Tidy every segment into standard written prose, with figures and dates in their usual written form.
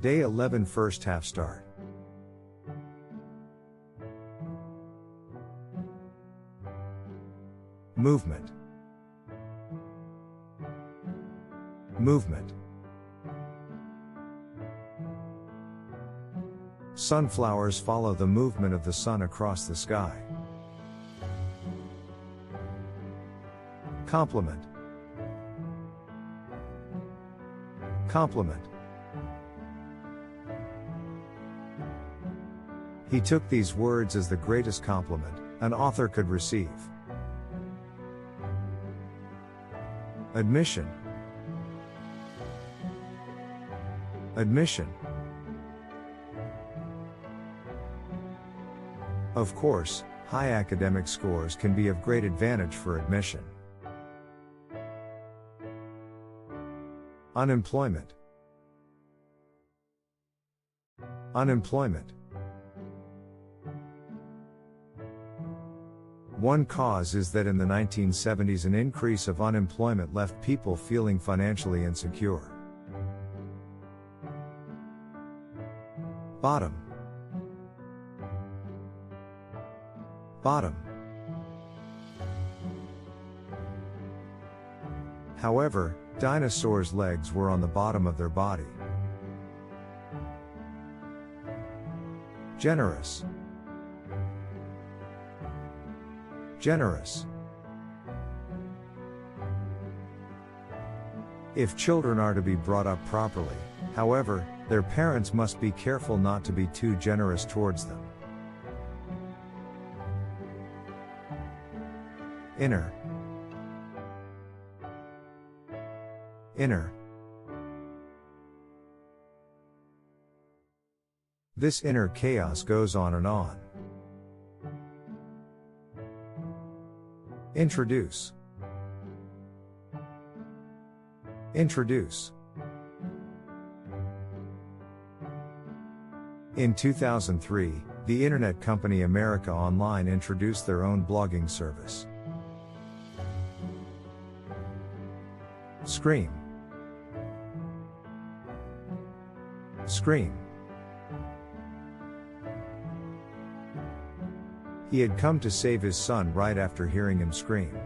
Day 11 First half start. Movement. Movement. Sunflowers follow the movement of the sun across the sky. Compliment. Compliment. He took these words as the greatest compliment an author could receive. Admission. Admission. Of course, high academic scores can be of great advantage for admission. Unemployment. Unemployment. One cause is that in the 1970s an increase of unemployment left people feeling financially insecure. Bottom. Bottom. However, dinosaurs' legs were on the bottom of their body. Generous. Generous. If children are to be brought up properly, however, their parents must be careful not to be too generous towards them. Inner. Inner. This inner chaos goes on and on. Introduce. Introduce. In 2003, the internet company America Online introduced their own blogging service. Scream. Scream. He had come to save his son right after hearing him scream.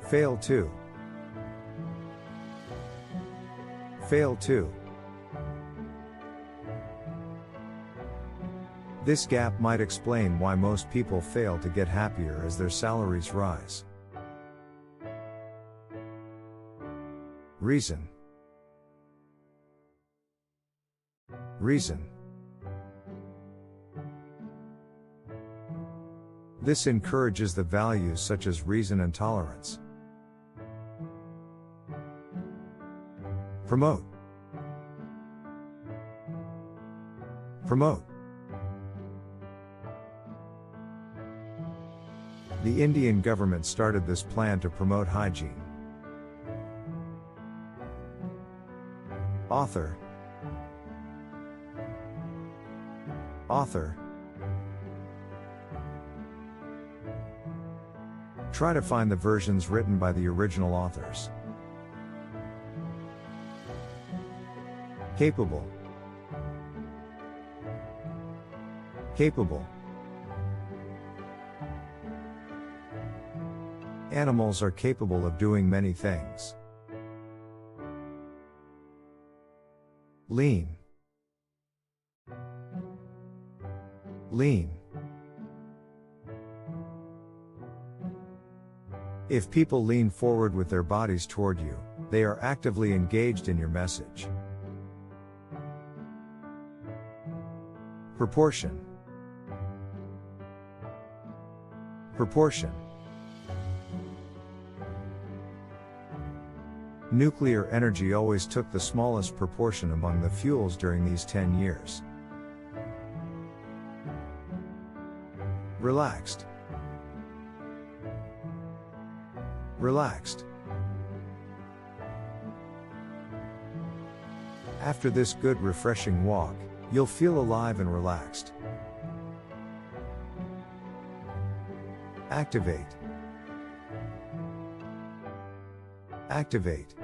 Fail to. Fail to. This gap might explain why most people fail to get happier as their salaries rise. Reason. Reason. This encourages the values such as reason and tolerance. Promote. Promote. The Indian government started this plan to promote hygiene. Author. Author. Try to find the versions written by the original authors. Capable. Capable. Animals are capable of doing many things. Lean. Lean. If people lean forward with their bodies toward you, they are actively engaged in your message. Proportion. Proportion. Nuclear energy always took the smallest proportion among the fuels during these 10 years. Relaxed. Relaxed. After this good refreshing walk, you'll feel alive and relaxed. Activate. Activate.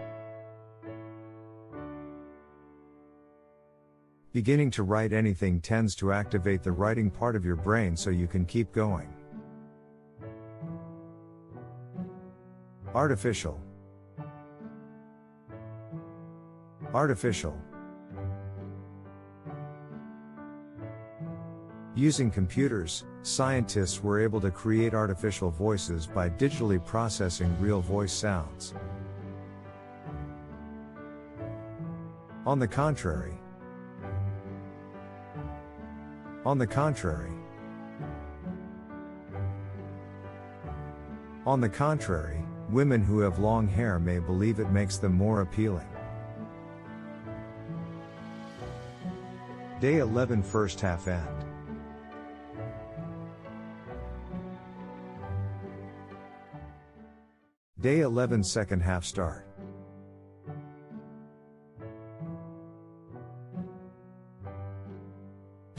Beginning to write anything tends to activate the writing part of your brain so you can keep going. Artificial. Artificial. Using computers, scientists were able to create artificial voices by digitally processing real voice sounds. On the contrary. On the contrary. On the contrary, women who have long hair may believe it makes them more appealing. Day 11 first half end. Day 11 second half start.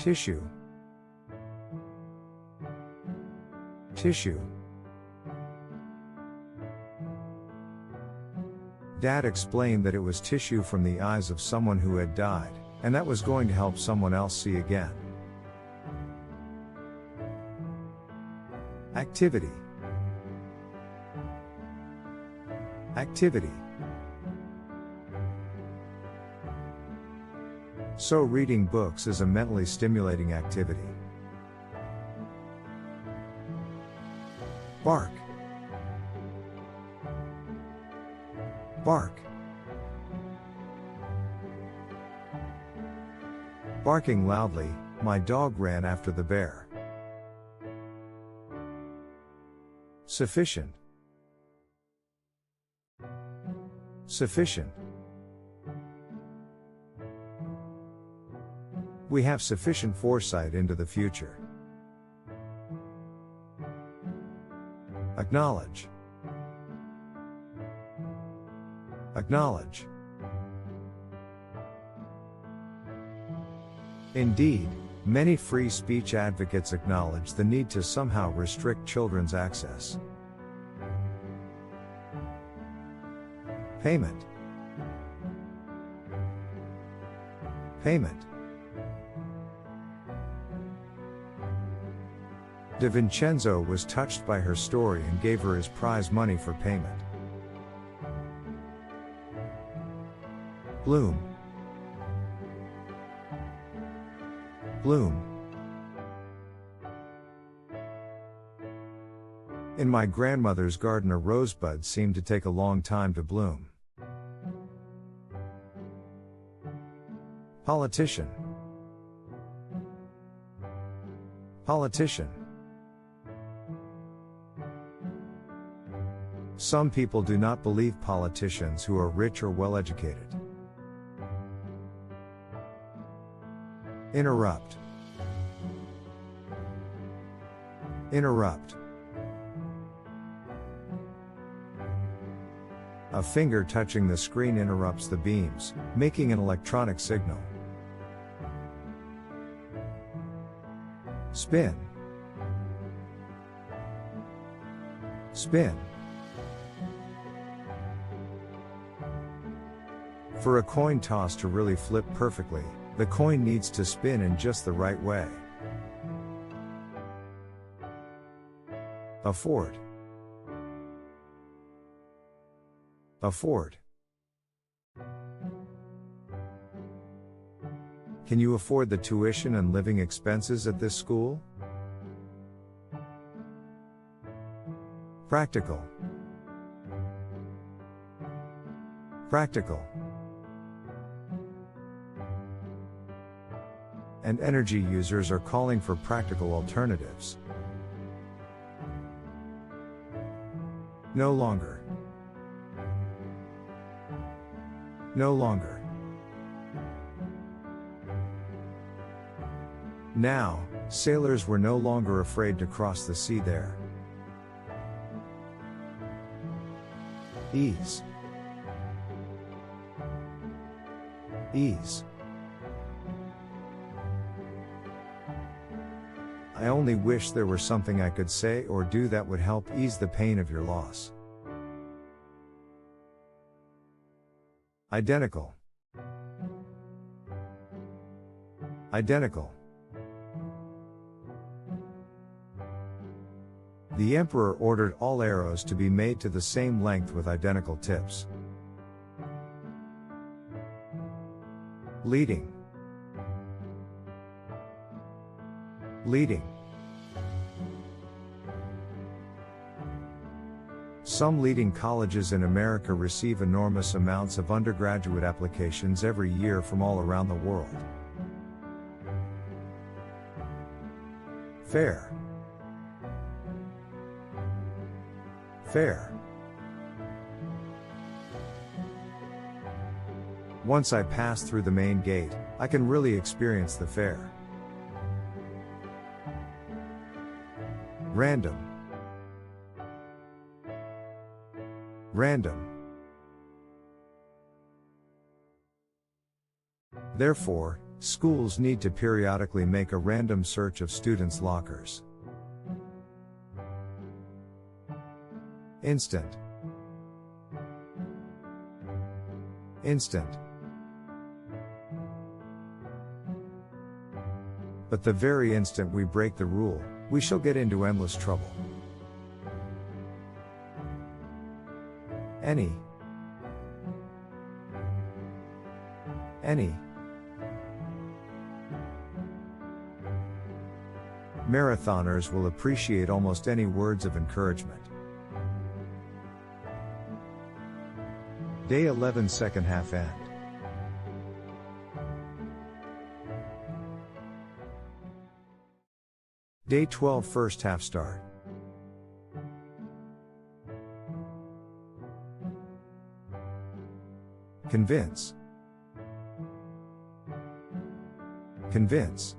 Tissue. Tissue. Dad explained that it was tissue from the eyes of someone who had died, and that was going to help someone else see again. Activity. Activity. So reading books is a mentally stimulating activity. Bark. Bark. Barking loudly, my dog ran after the bear. Sufficient. Sufficient. We have sufficient foresight into the future. Acknowledge. Acknowledge. Indeed, many free speech advocates acknowledge the need to somehow restrict children's access. Payment. Payment. De Vincenzo was touched by her story and gave her his prize money for payment. Bloom. Bloom. In my grandmother's garden, a rosebud seemed to take a long time to bloom. Politician. Politician. Some people do not believe politicians who are rich or well educated. Interrupt. Interrupt. A finger touching the screen interrupts the beams, making an electronic signal. Spin. Spin. For a coin toss to really flip perfectly, the coin needs to spin in just the right way. Afford. Afford. Can you afford the tuition and living expenses at this school? Practical. Practical. And energy users are calling for practical alternatives. No longer. No longer. Now, sailors were no longer afraid to cross the sea there. Ease. Ease. I only wish there were something I could say or do that would help ease the pain of your loss. Identical. Identical. The emperor ordered all arrows to be made to the same length with identical tips. Leading. Leading. Some leading colleges in America receive enormous amounts of undergraduate applications every year from all around the world. Fair. Fair. Once I pass through the main gate, I can really experience the fair. Random. Random. Therefore, schools need to periodically make a random search of students' lockers. Instant. Instant. But the very instant we break the rule, we shall get into endless trouble. Any. Any. Marathoners will appreciate almost any words of encouragement. Day 11 second half end. Day 12 first half start. Convince. Convince.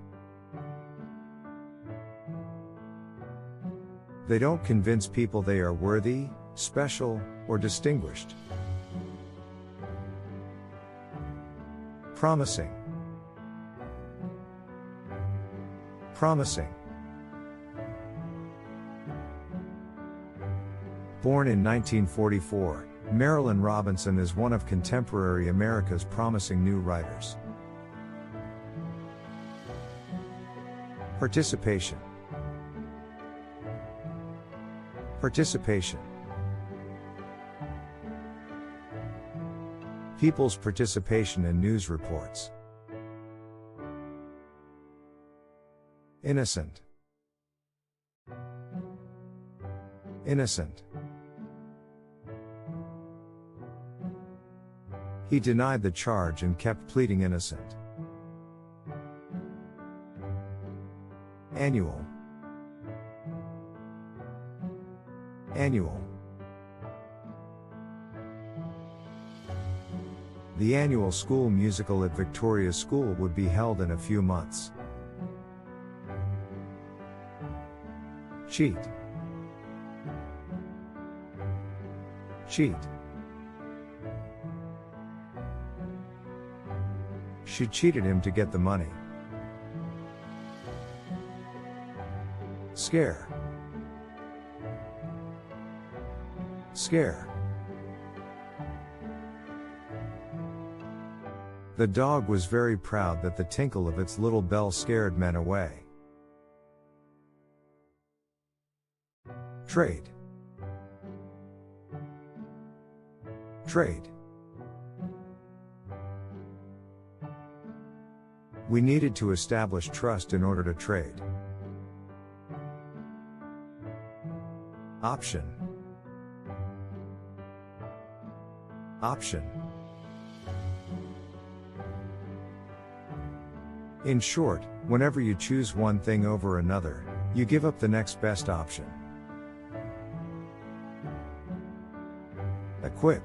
They don't convince people they are worthy, special, or distinguished. Promising. Promising. Born in 1944, Marilynne Robinson is one of contemporary America's promising new writers. Participation. Participation. People's participation in news reports. Innocent. Innocent. He denied the charge and kept pleading innocent. Annual. Annual. The annual school musical at Victoria School would be held in a few months. Cheat. Cheat. She cheated him to get the money. Scare. Scare. The dog was very proud that the tinkle of its little bell scared men away. Trade. Trade. We needed to establish trust in order to trade. Option. Option. In short, whenever you choose one thing over another, you give up the next best option. Equip.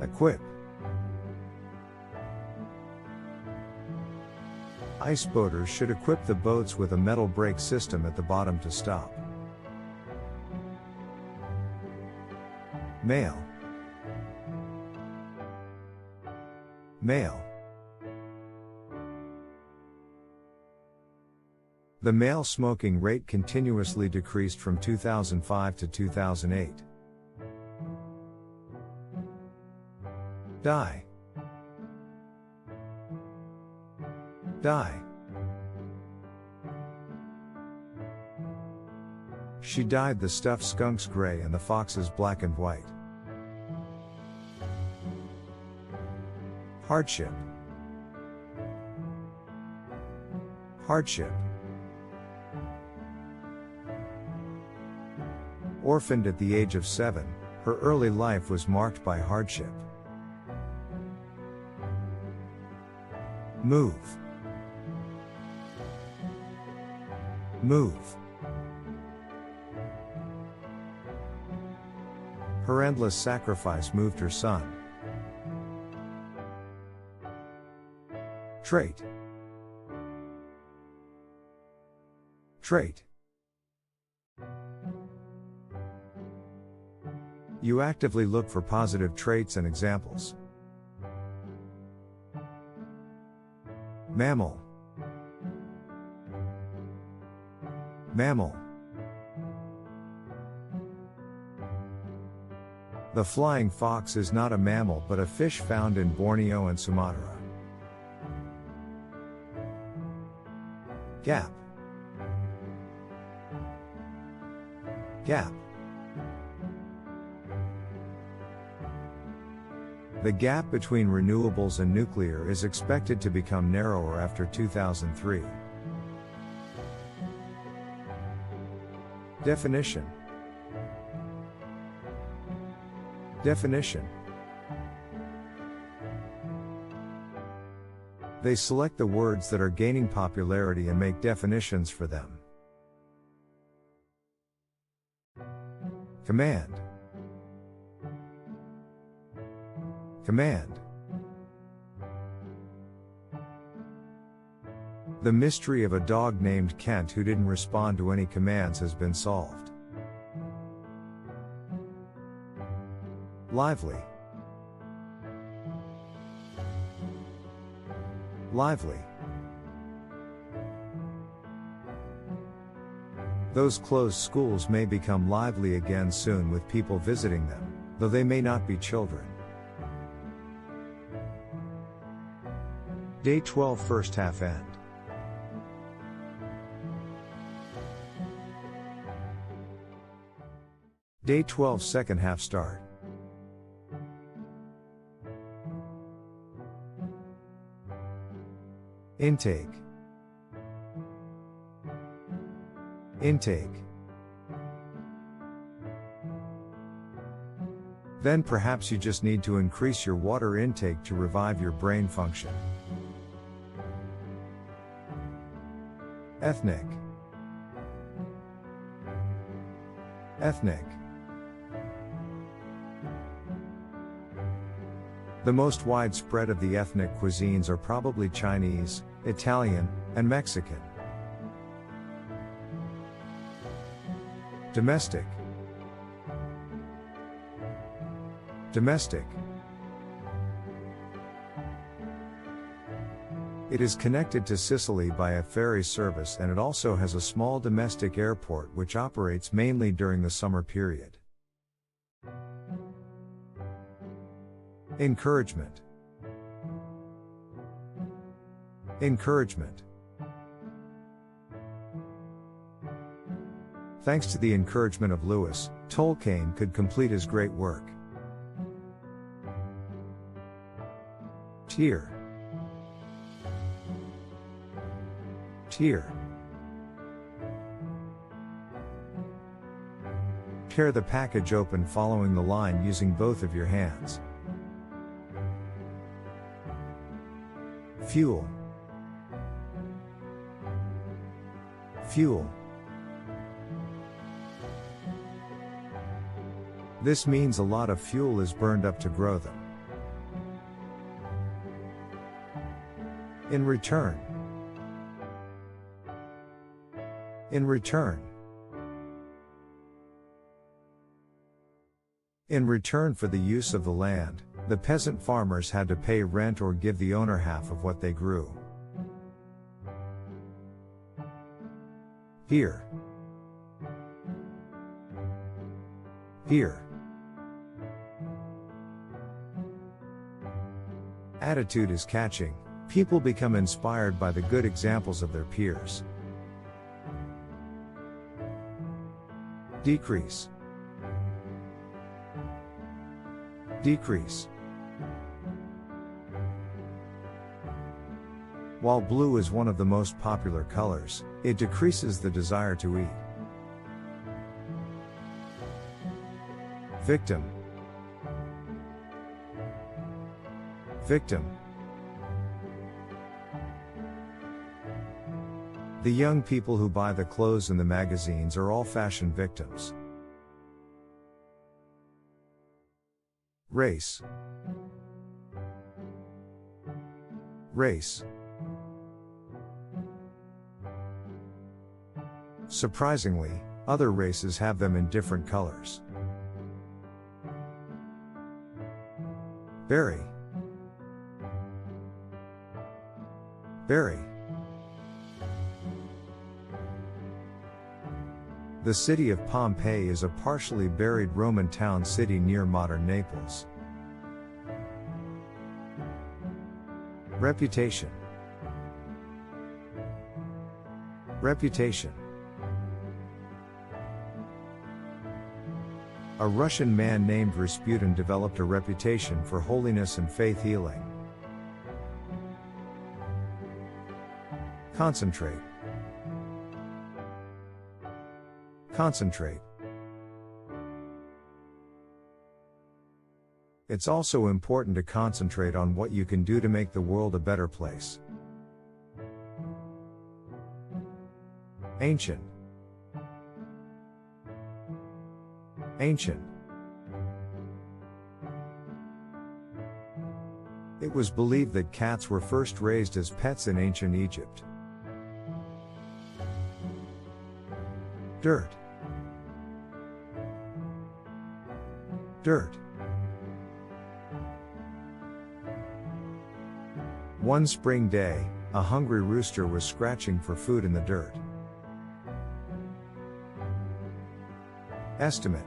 Equip. Iceboaters should equip the boats with a metal brake system at the bottom to stop. Male. Male. The male smoking rate continuously decreased from 2005 to 2008. Die. Dye. She dyed the stuffed skunks gray and the foxes black and white. Hardship. Hardship. Orphaned at the age of 7, her early life was marked by hardship. Move. Move. Her endless sacrifice moved her son. Trait. Trait. You actively look for positive traits and examples. Mammal. Mammal. The flying fox is not a mammal but a fish found in Borneo and Sumatra. Gap. Gap. The gap between renewables and nuclear is expected to become narrower after 2003. Definition. Definition. They select the words that are gaining popularity and make definitions for them. Command. Command. The mystery of a dog named Kent who didn't respond to any commands has been solved. Lively. Lively. Those closed schools may become lively again soon with people visiting them, though they may not be children. Day 12 first half end. Day 12 second half start. Intake. Intake. Then perhaps you just need to increase your water intake to revive your brain function. Ethnic. Ethnic. The most widespread of the ethnic cuisines are probably Chinese, Italian, and Mexican. Domestic. Domestic. It is connected to Sicily by a ferry service and it also has a small domestic airport which operates mainly during the summer period. Encouragement. Encouragement. Thanks to the encouragement of Lewis, Tolkien could complete his great work. Tear. Tear. Tear the package open following the line using both of your hands. Fuel. Fuel. This means a lot of fuel is burned up to grow them. In return. In return. In return for the use of the land, the peasant farmers had to pay rent or give the owner half of what they grew. Here. Here. Attitude is catching, People become inspired by the good examples of their peers. Decrease. Decrease. While blue is one of the most popular colors, it decreases the desire to eat. Victim. Victim. The young people who buy the clothes in the magazines are all fashion victims. Race. Race. Surprisingly, other races have them in different colors. Berry. Berry. The city of Pompeii is a partially buried Roman town city near modern Naples. Reputation. Reputation. A Russian man named Rasputin developed a reputation for holiness and faith healing. Concentrate. Concentrate. It's also important to concentrate on what you can do to make the world a better place. Ancient. Ancient. It was believed that cats were first raised as pets in ancient Egypt. Dirt. Dirt. One spring day, a hungry rooster was scratching for food in the dirt. Estimate.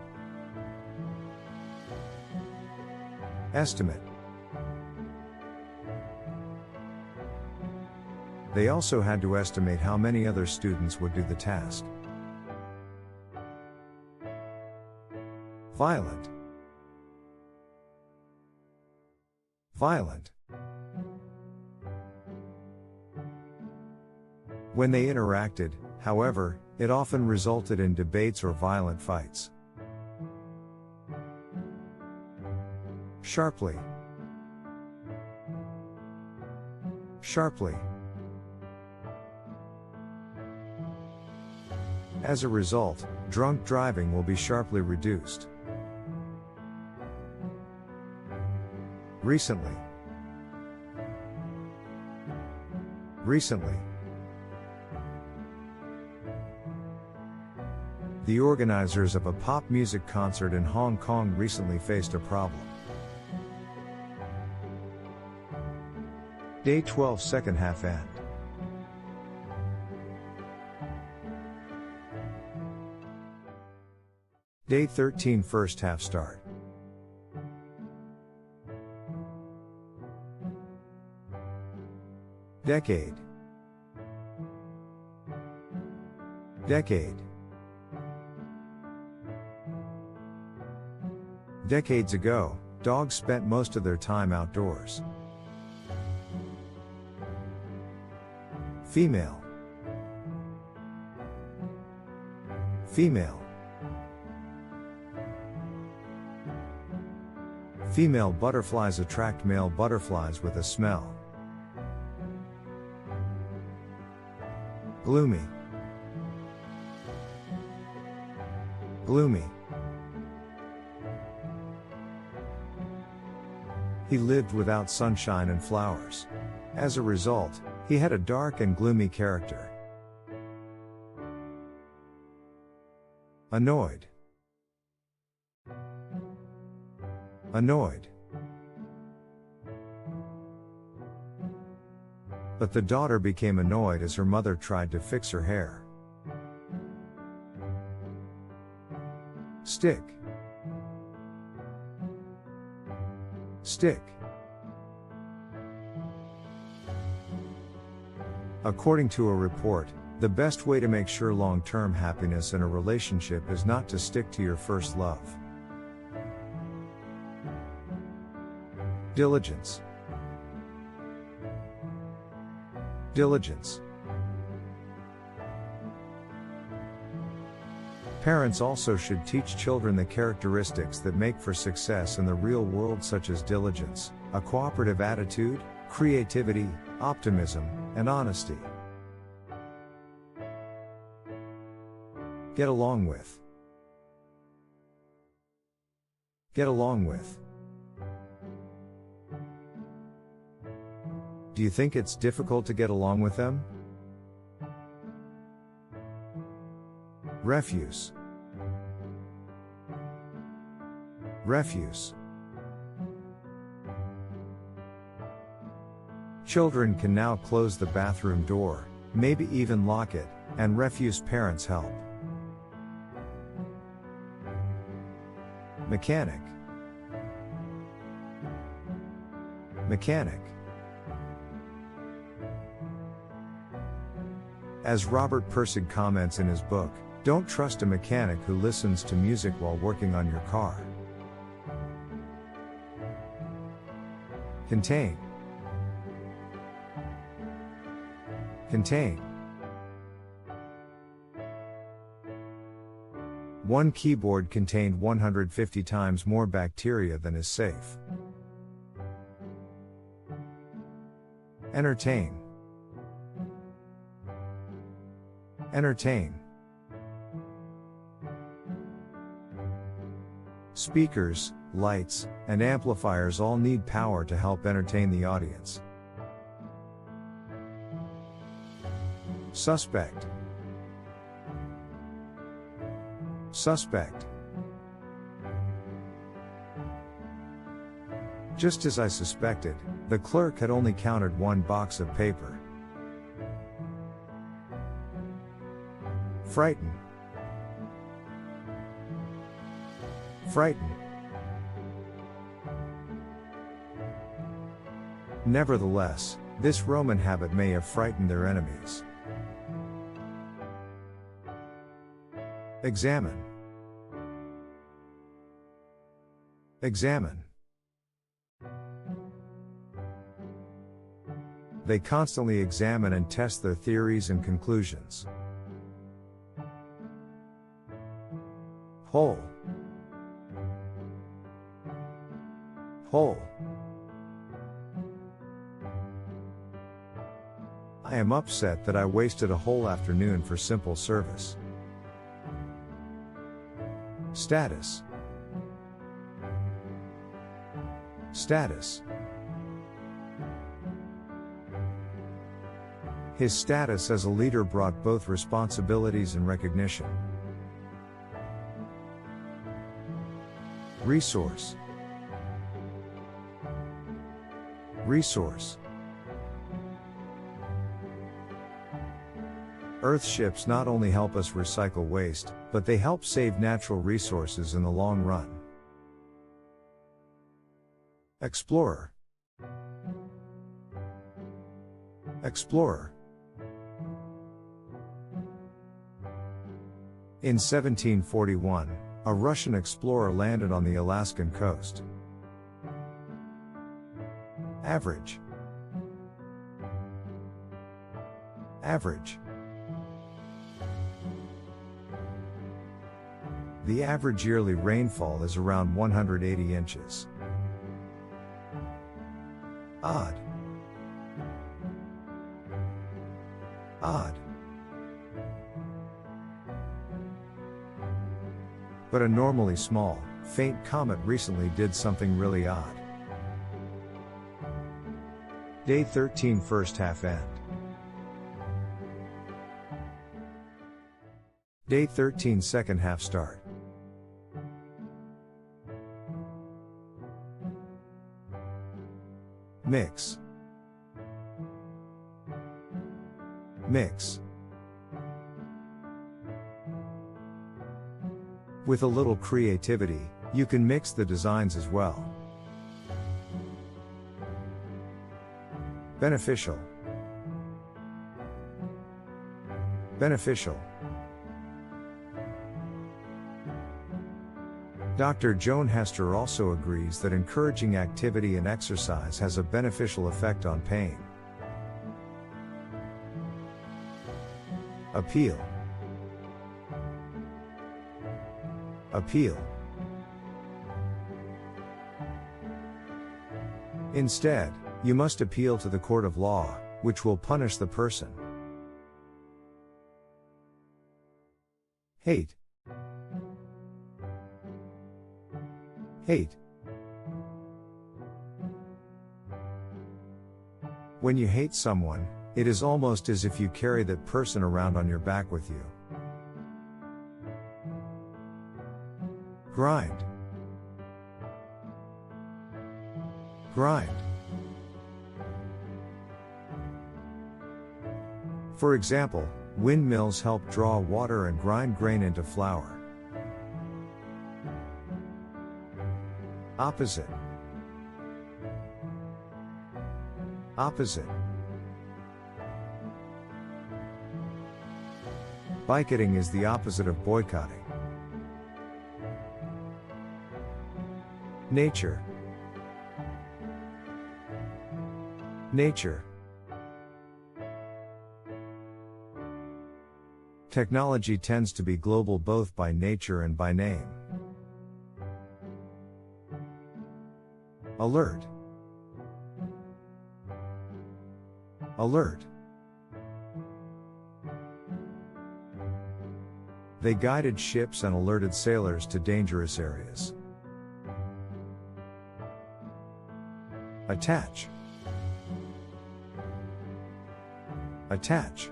Estimate. They also had to estimate how many other students would do the task. Violent. Violent. When they interacted, however, it often resulted in debates or violent fights. Sharply. Sharply. As a result, drunk driving will be sharply reduced. Recently. Recently. The organizers of a pop music concert in Hong Kong recently faced a problem. Day 12 second half end. Day 13 first half start. Decade. Decade. Decades ago, dogs spent most of their time outdoors. Female. Female. Female butterflies attract male butterflies with a smell. Gloomy. Gloomy. He lived without sunshine and flowers. As a result, he had a dark and gloomy character. Annoyed. Annoyed. But the daughter became annoyed as her mother tried to fix her hair. Stick. Stick. According to a report, the best way to make sure long-term happiness in a relationship is not to stick to your first love. Diligence. Diligence. Parents also should teach children the characteristics that make for success in the real world, such as diligence, a cooperative attitude, creativity, optimism, and honesty. Get along with. Get along with. Do you think it's difficult to get along with them? Refuse. Refuse. Children can now close the bathroom door, maybe even lock it, and refuse parents' help. Mechanic. Mechanic. As Robert Pirsig comments in his book, don't trust a mechanic who listens to music while working on your car. Contain. Contain. One keyboard contained 150 times more bacteria than is safe. Entertain. Entertain. Speakers, lights, and amplifiers all need power to help entertain the audience. Suspect. Suspect. Just as I suspected, the clerk had only counted one box of paper. Frighten. Frighten. Nevertheless, this Roman habit may have frightened their enemies. Examine. Examine. They constantly examine and test their theories and conclusions. Whole. Whole. I am upset that I wasted a whole afternoon for simple service. Status. Status. His status as a leader brought both responsibilities and recognition. Resource. Resource. Earthships not only help us recycle waste, but they help save natural resources in the long run. Explorer. Explorer. In 1741, a Russian explorer landed on the Alaskan coast. Average. Average. The average yearly rainfall is around 180 inches. Odd. Odd. But a normally small, faint comet recently did something really odd. Day 13 first half end. Day 13 second half start. Mix. Mix. With a little creativity, you can mix the designs as well. Beneficial. Beneficial. Dr. Joan Hester also agrees that encouraging activity and exercise has a beneficial effect on pain. Appeal. Appeal. Instead, you must appeal to the court of law, which will punish the person. Hate. Hate. When you hate someone, it is almost as if you carry that person around on your back with you. Grind. Grind. For example, windmills help draw water and grind grain into flour. Opposite. Opposite. Boycotting is the opposite of boycotting. Nature. Nature. Technology tends to be global both by nature and by name. Alert. Alert. They guided ships and alerted sailors to dangerous areas. Attach. Attach.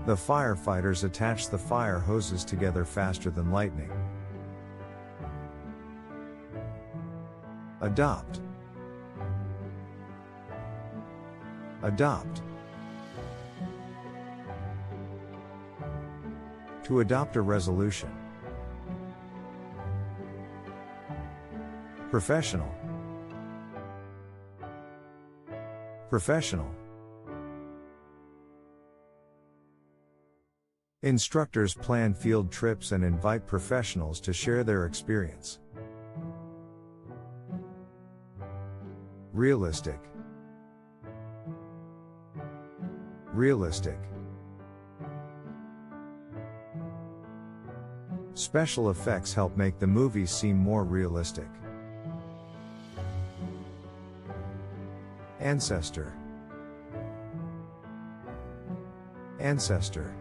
The firefighters attached the fire hoses together faster than lightning. Adopt. Adopt. To adopt a resolution. Professional. Professional. Instructors plan field trips and invite professionals to share their experience. Realistic. Realistic. Special effects help make the movies seem more realistic. Ancestor. Ancestor.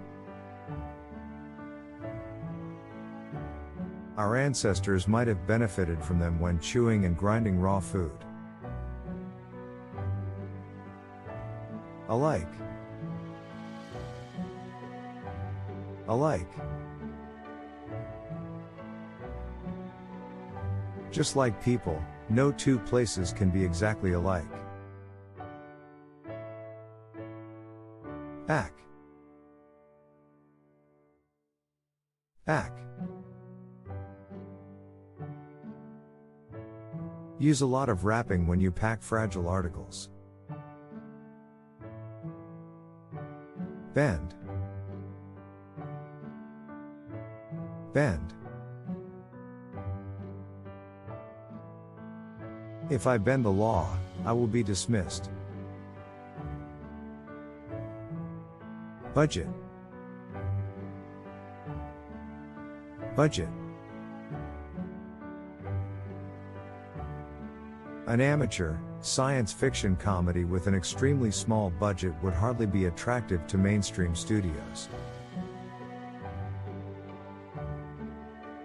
Our ancestors might have benefited from them when chewing and grinding raw food. Alike. Alike. Just like people, no two places can be exactly alike. Ack. Ack. Use a lot of wrapping when you pack fragile articles. Bend. Bend. If I bend the law, I will be dismissed. Budget. Budget. An amateur, science fiction comedy with an extremely small budget would hardly be attractive to mainstream studios.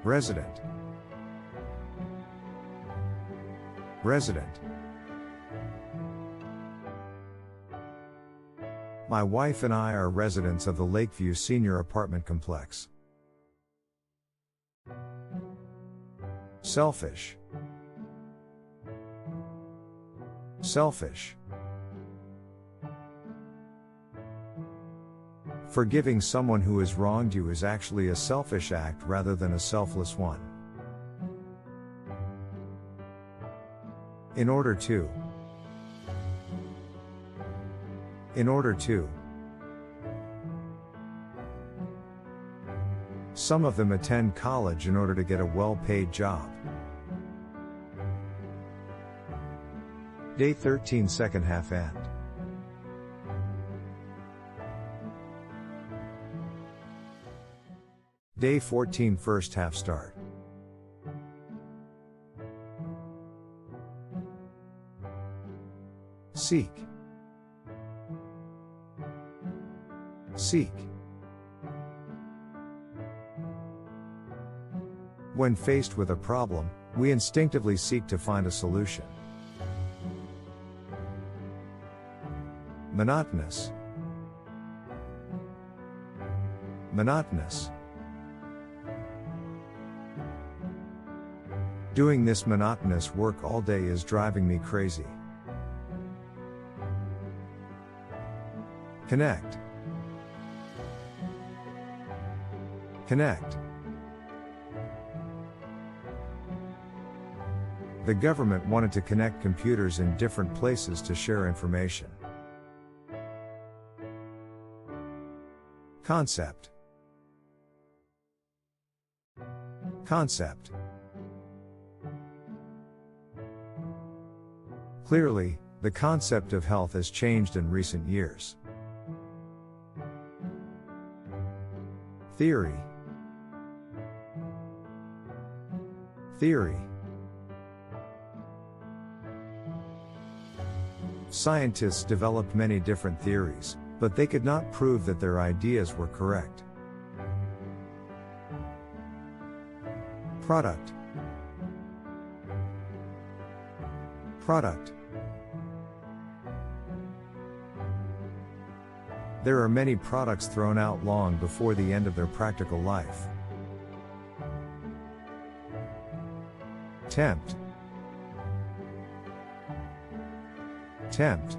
Resident. Resident. My wife and I are residents of the Lakeview Senior Apartment Complex. Selfish. Selfish. Forgiving someone who has wronged you is actually a selfish act rather than a selfless one. In order to. In order to. Some of them attend college in order to get a well-paid job. Day 13 second half end. Day 14 first half start. Seek. Seek. When faced with a problem, we instinctively seek to find a solution. Monotonous. Monotonous. Doing this monotonous work all day is driving me crazy. Connect. Connect. The government wanted to connect computers in different places to share information. Concept. Concept. Clearly, the concept of health has changed in recent years. Theory. Theory. Scientists developed many different theories, but they could not prove that their ideas were correct. Product. Product. There are many products thrown out long before the end of their practical life. Tempt. Tempt.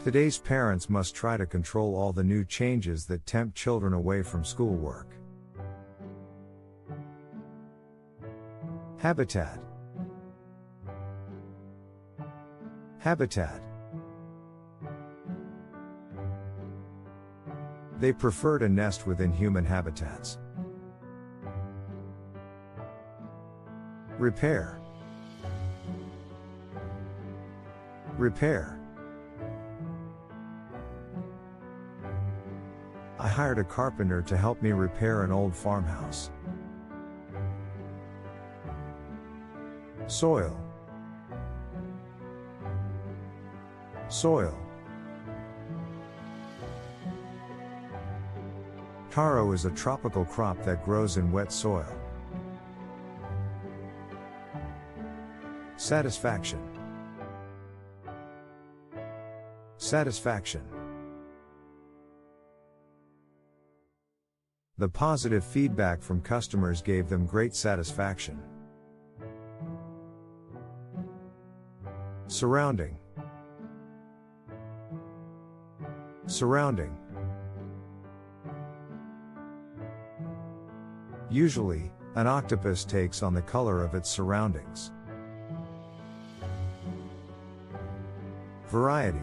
Today's parents must try to control all the new changes that tempt children away from schoolwork. Habitat. Habitat. They prefer to nest within human habitats. Repair. Repair. I hired a carpenter to help me repair an old farmhouse. Soil. Soil. Taro is a tropical crop that grows in wet soil. Satisfaction. Satisfaction. The positive feedback from customers gave them great satisfaction. Surrounding. Surrounding. Usually, an octopus takes on the color of its surroundings. Variety.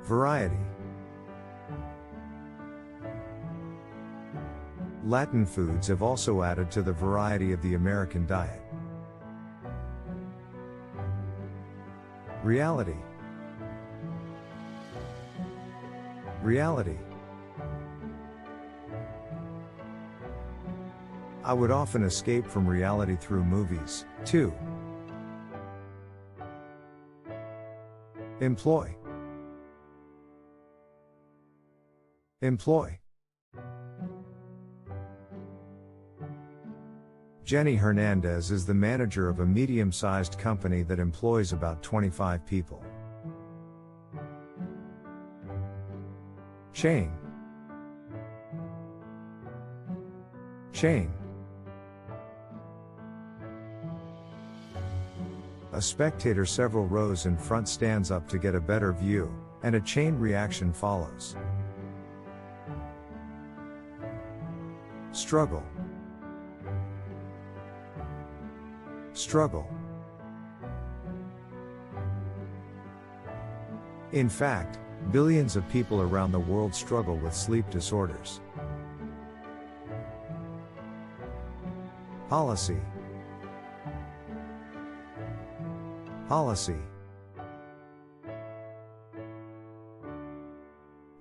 Variety. Latin foods have also added to the variety of the American diet. Reality. Reality. I would often escape from reality through movies, too. Employ. Employ. Jenny Hernandez is the manager of a medium-sized company that employs about 25 people. Chain. Chain. A spectator several rows in front stands up to get a better view, and a chain reaction follows. Struggle. Struggle. In fact, billions of people around the world struggle with sleep disorders. Policy. Policy.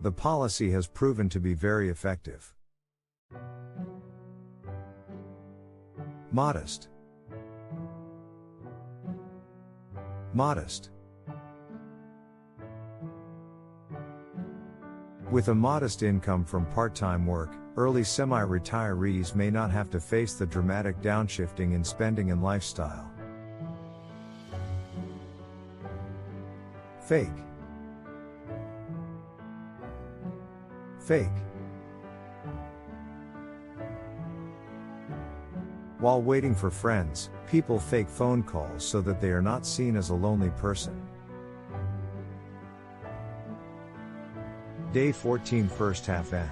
The policy has proven to be very effective. Modest. Modest. With a modest income from part-time work, early semi-retirees may not have to face the dramatic downshifting in spending and lifestyle. Fake. Fake. While waiting for friends, people fake phone calls so that they are not seen as a lonely person. Day 14 first half end.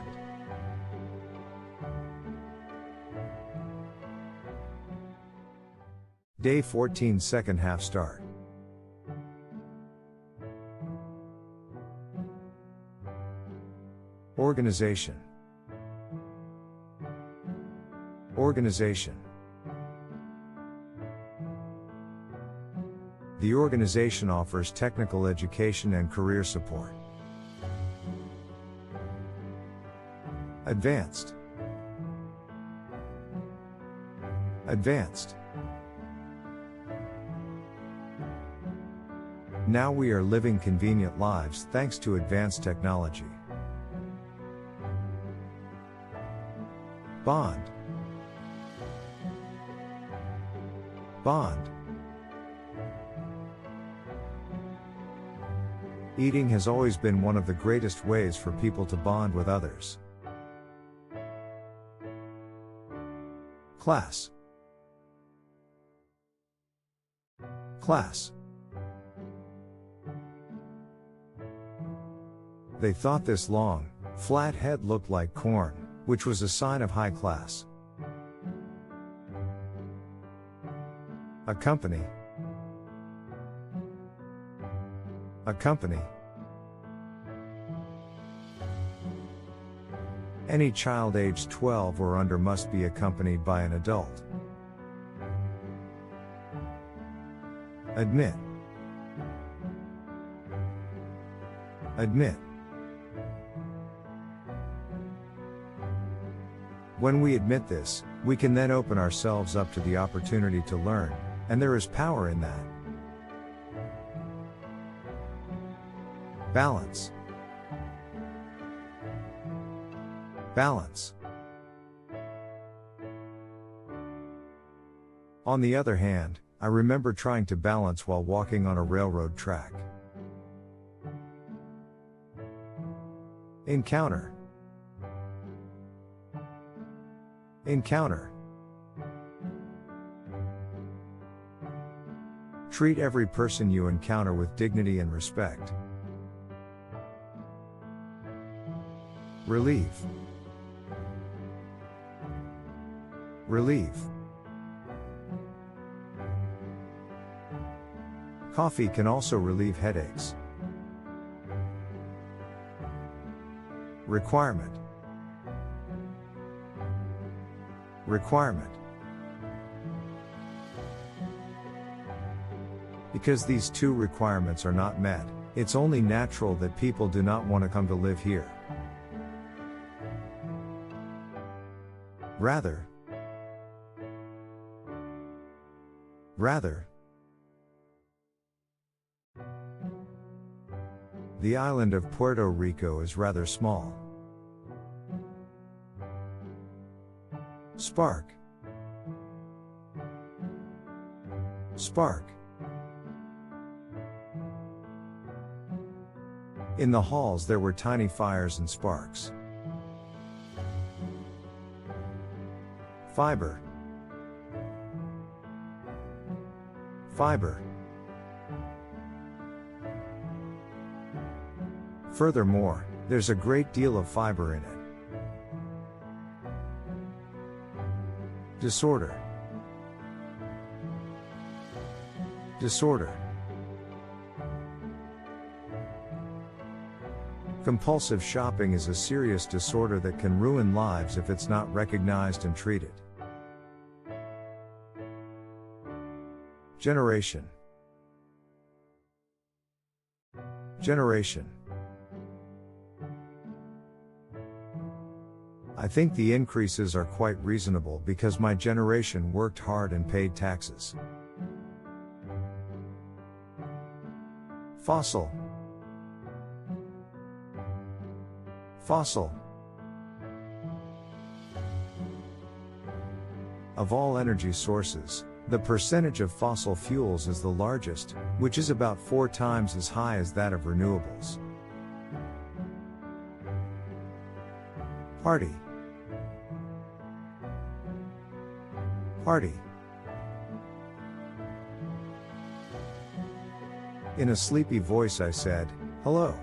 Day 14 second half start. Organization. Organization. The organization offers technical education and career support. Advanced. Advanced. Now we are living convenient lives thanks to advanced technology. Bond. Bond. Eating has always been one of the greatest ways for people to bond with others. Class. Class. They thought this long, flat head looked like corn, which was a sign of high class. Accompany. Accompany. Any child aged 12 or under must be accompanied by an adult. Admit. Admit. When we admit this, we can then open ourselves up to the opportunity to learn, and there is power in that. Balance. Balance. On the other hand, I remember trying to balance while walking on a railroad track. Encounter. Encounter. Treat every person you encounter with dignity and respect. Relieve. Relieve. Coffee can also relieve headaches. Requirement. Requirement. Because these two requirements are not met, it's only natural that people do not want to come to live here. Rather. The island of Puerto Rico is rather small. Spark. Spark. In the halls there were tiny fires and sparks. Fiber. Fiber. Furthermore, there's a great deal of fiber in it. Disorder. Disorder. Compulsive shopping is a serious disorder that can ruin lives if it's not recognized and treated. Generation. Generation. I think the increases are quite reasonable because my generation worked hard and paid taxes. Fossil. Fossil. Of all energy sources, the percentage of fossil fuels is the largest, which is about 4 times as high as that of renewables. Party. Party. In a sleepy voice I said, "Hello."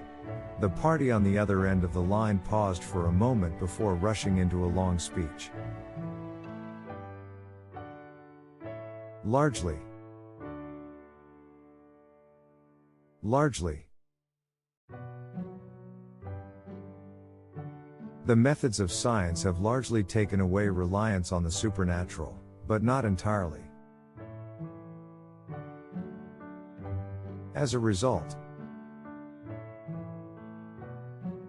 The party on the other end of the line paused for a moment before rushing into a long speech. Largely. Largely. The methods of science have largely taken away reliance on the supernatural, but not entirely. As a result.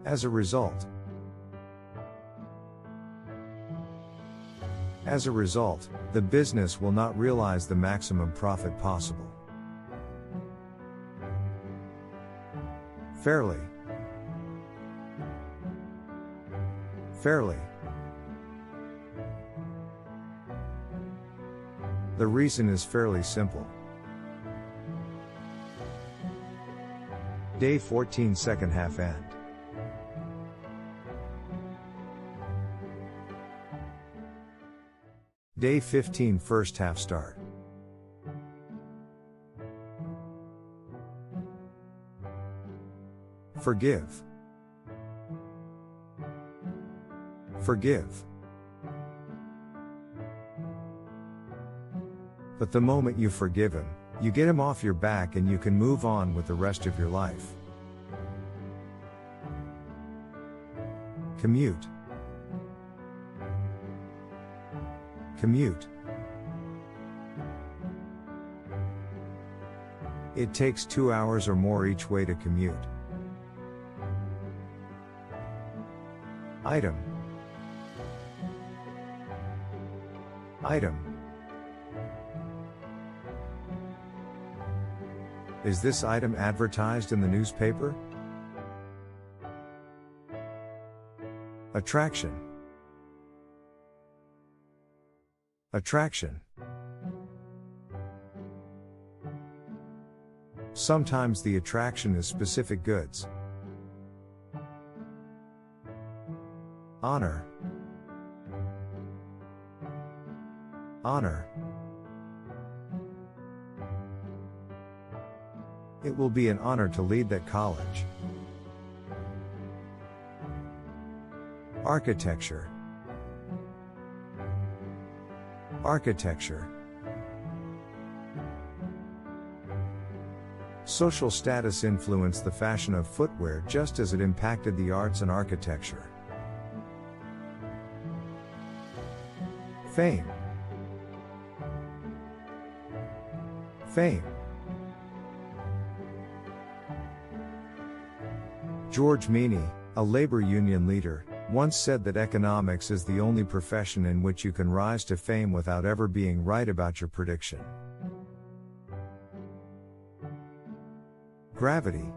As a result. As a result, the business will not realize the maximum profit possible. Fairly. Fairly. The reason is fairly simple. Day 14 second half end. Day 15 first half start. Forgive. Forgive. But the moment you forgive him, you get him off your back and you can move on with the rest of your life. Commute. Commute. It takes 2 hours or more each way to commute. Item. Item. Is this item advertised in the newspaper? Attraction. Attraction. Sometimes the attraction is specific goods. Honor. Honor. It will be an honor to lead that college. Architecture. Architecture. Social status influenced the fashion of footwear just as it impacted the arts and architecture. Fame. Fame. George Meany, a labor union leader, once said that economics is the only profession in which you can rise to fame without ever being right about your prediction. Gravity.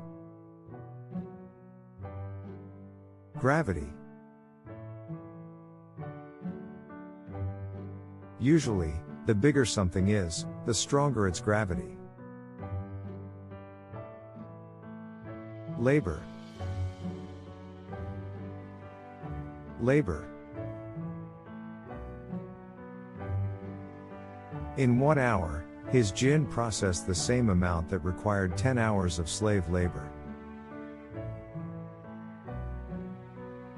Gravity. Usually, the bigger something is, the stronger its gravity. Labor. Labor. In 1 hour, his gin processed the same amount that required 10 hours of slave labor.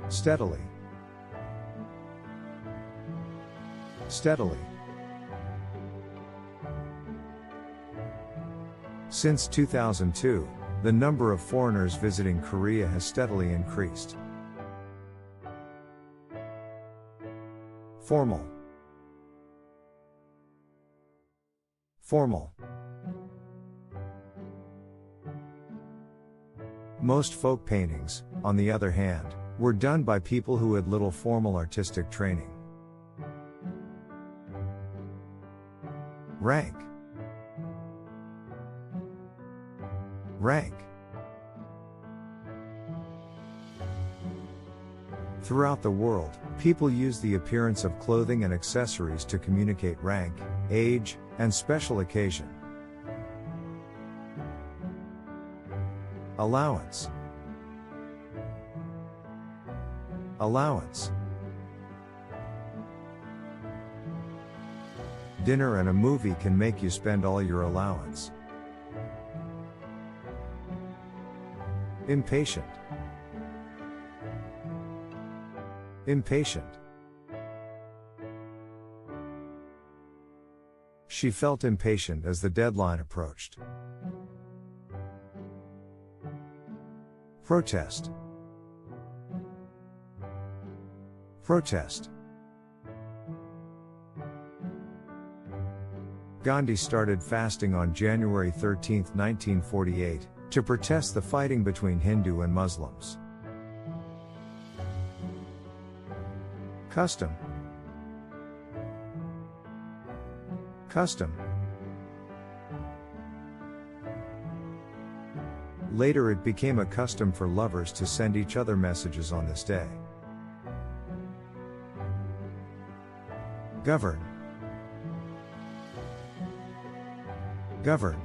Steadily. Steadily. Since 2002, the number of foreigners visiting Korea has steadily increased. Formal. Formal. Most folk paintings, on the other hand, were done by people who had little formal artistic training. Rank. Rank. Throughout the world, people use the appearance of clothing and accessories to communicate rank, age, and special occasion. Allowance. Allowance. Dinner and a movie can make you spend all your allowance. Impatient. Impatient. She felt impatient as the deadline approached. Protest. Protest. Gandhi started fasting on January 13, 1948, to protest the fighting between Hindu and Muslims. Custom. Custom. Later it became a custom for lovers to send each other messages on this day. Govern. Govern.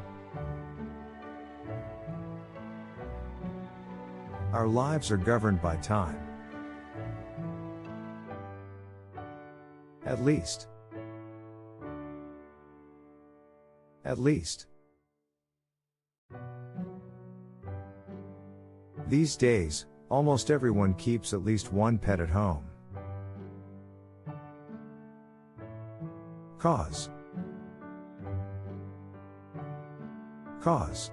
Our lives are governed by time. At least. At least. These days, almost everyone keeps at least one pet at home. Cause. Cause.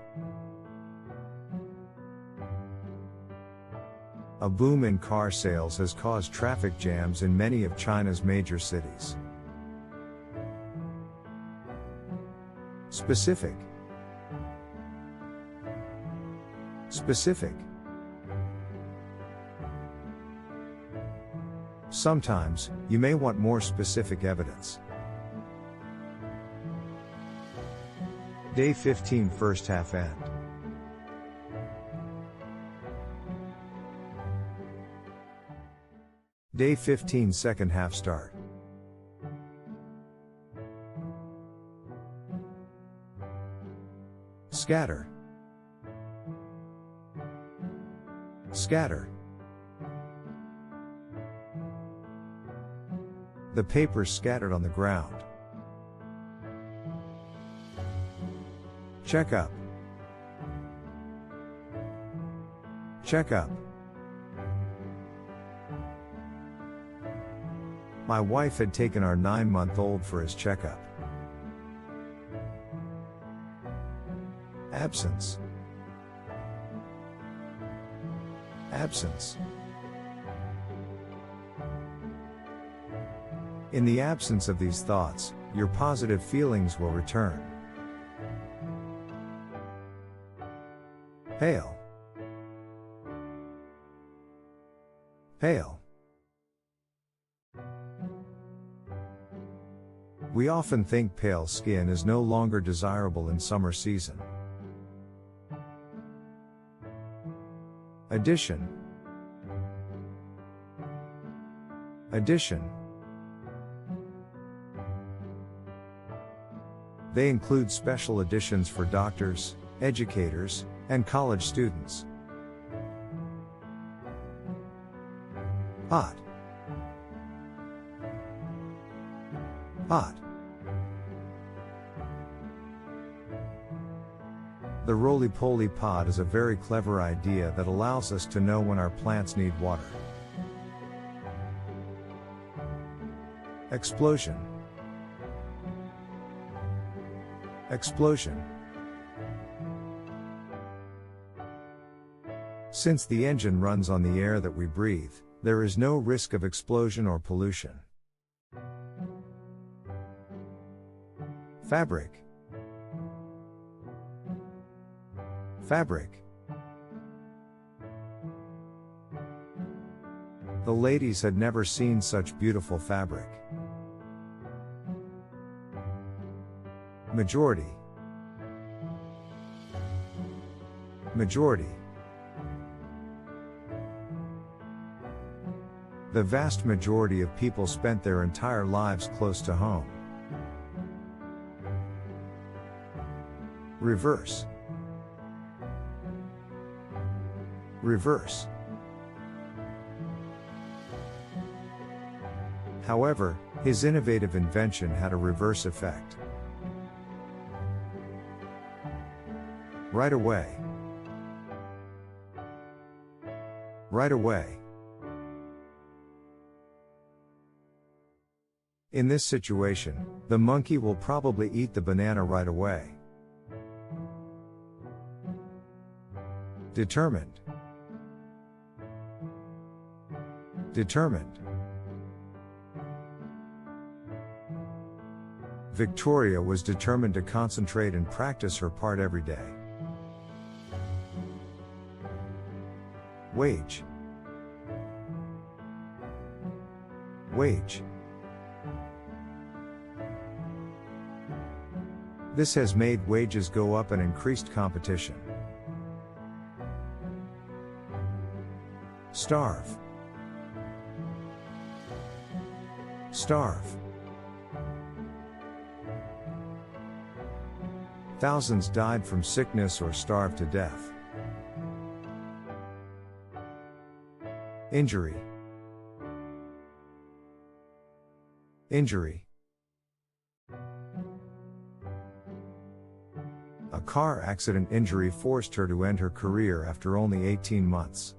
A boom in car sales has caused traffic jams in many of China's major cities. Specific. Specific. Sometimes, you may want more specific evidence. Day 15 first half end. Day 15 second half start. Scatter. Scatter. The papers scattered on the ground. Check up. Check up. My wife had taken our 9-month-old for his checkup. Absence. Absence. In the absence of these thoughts, your positive feelings will return. Pale. Pale. We often think pale skin is no longer desirable in summer season. Addition. Addition. They include special editions for doctors, educators, and college students. Pot. Pot. The roly-poly pod is a very clever idea that allows us to know when our plants need water. Explosion. Explosion. Since the engine runs on the air that we breathe, there is no risk of explosion or pollution. Fabric. Fabric. The ladies had never seen such beautiful fabric. Majority. Majority. The vast majority of people spent their entire lives close to home. Reverse. Reverse. However, his innovative invention had a reverse effect. Right away. Right away. In this situation, the monkey will probably eat the banana right away. Determined. Determined. Victoria was determined to concentrate and practice her part every day. Wage. Wage. This has made wages go up and increased competition. Starve. Starve. Thousands died from sickness or starved to death. Injury. Injury. A car accident injury forced her to end her career after only 18 months.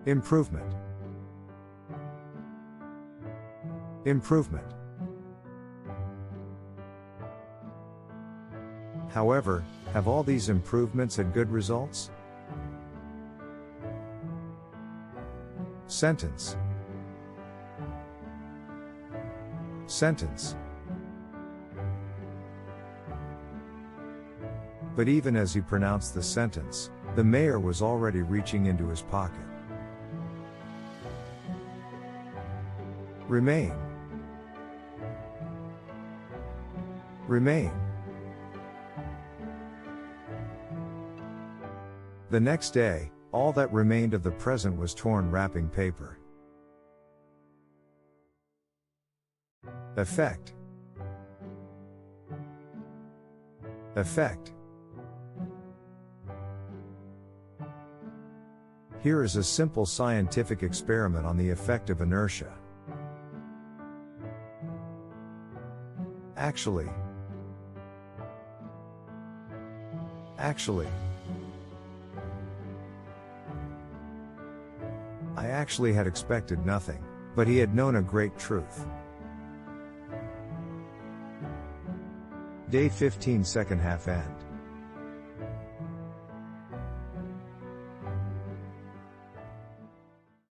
Improvement. Improvement. However, have all these improvements had good results? Sentence. Sentence. But even as he pronounced the sentence, the mayor was already reaching into his pocket. Remain. Remain. The next day, all that remained of the present was torn wrapping paper. Effect. Effect. Here is a simple scientific experiment on the effect of inertia. Actually. I actually had expected nothing, but he had known a great truth. Day 15, second half end.